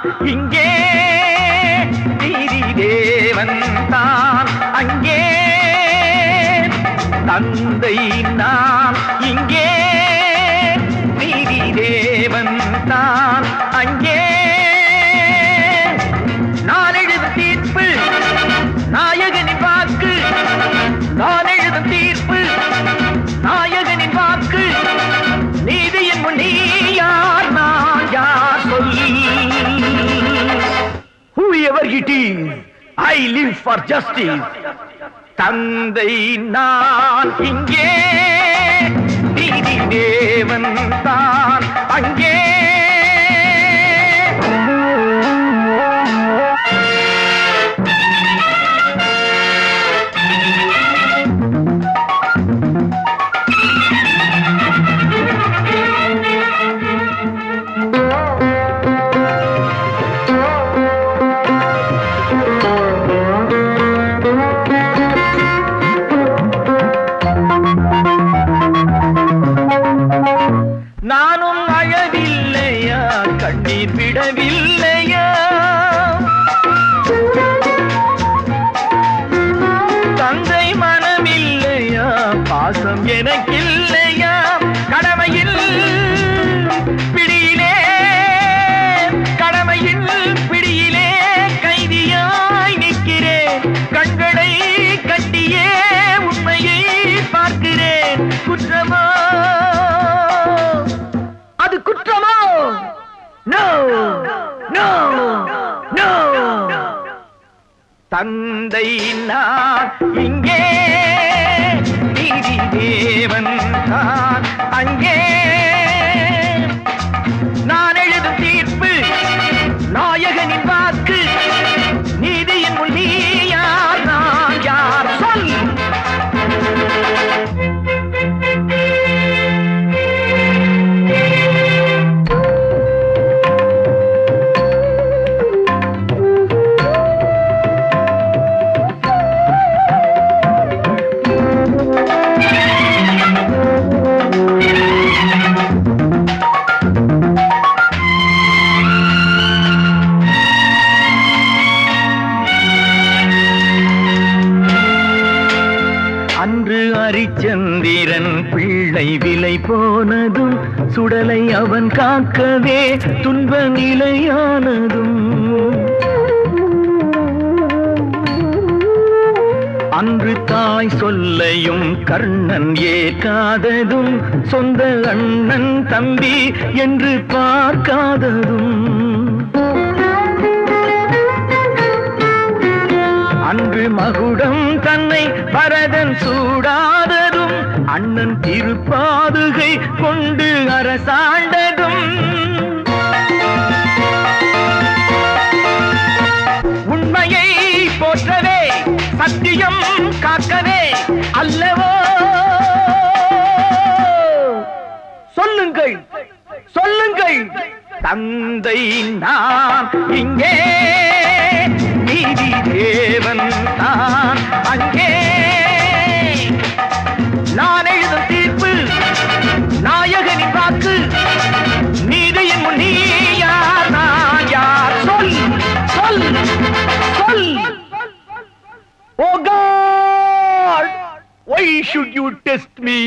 நான் இங்கே நீதி தேவன் தான் அங்கே தந்தை நான் இங்கே நீதி தேவன் தான் அங்கே நான் எழுதும் தீர்ப்பு நாயகனின் வாக்கு நான் எழுதும் தீர்ப்பு நாயகனின் வாக்கு நீதியின் முன் நீ யார் நான் யார் சொல் whoever it is I live for justice தந்தை நான் இங்கே நீதி தேவன் தான் அங்கே நானும் அழவில்லையா கண்ணீர் விடவில்லையா தந்தை மனமில்லையா பாசம் எனக்கில்லையா கடமையில் பிடியிலே கடமையில் பிடியிலே கைதியாய் நிற்கிறேன் கண்களை கட்டியே உண்மையை பார்க்கிறேன் குற்றமா குற்றமோ நோ நோ நோ தந்தை நான் இங்கே நீதி தேவன் தான் அங்கே நான் எழுதும் தீர்ப்பு நாயகனின் வாக்கு நீதியின் முன் நீ யார் நான் யார் சொல் அன்று அரிச்சந்திரன் பிள்ளை விலை போனதும் சுடலை அவன் காக்கவே துன்ப நிலையானதும் அன்று தாய் சொல்லையும் கர்ணன் ஏற்காததும் சொந்த அண்ணன் தம்பி என்று பார்க்காததும் அன்று மகுடம் தன்னை பரதன் சூடாததும் அண்ணன் திருப்பாதுகை கொண்டு அரசாண்டதும் உண்மையை போற்றவே சத்தியம் காக்கவே அல்லவோ சொல்லுங்கள் சொல்லுங்கள் தந்தை நான் இங்கே நீதி தேவன் தான் அங்கே நான் எழுதும் தீர்ப்பு நாயகனின் வாக்கு நீதியின் முன் நீ யார் நான் யார் சொல் சொல் சொல் Oh God, why should you test me?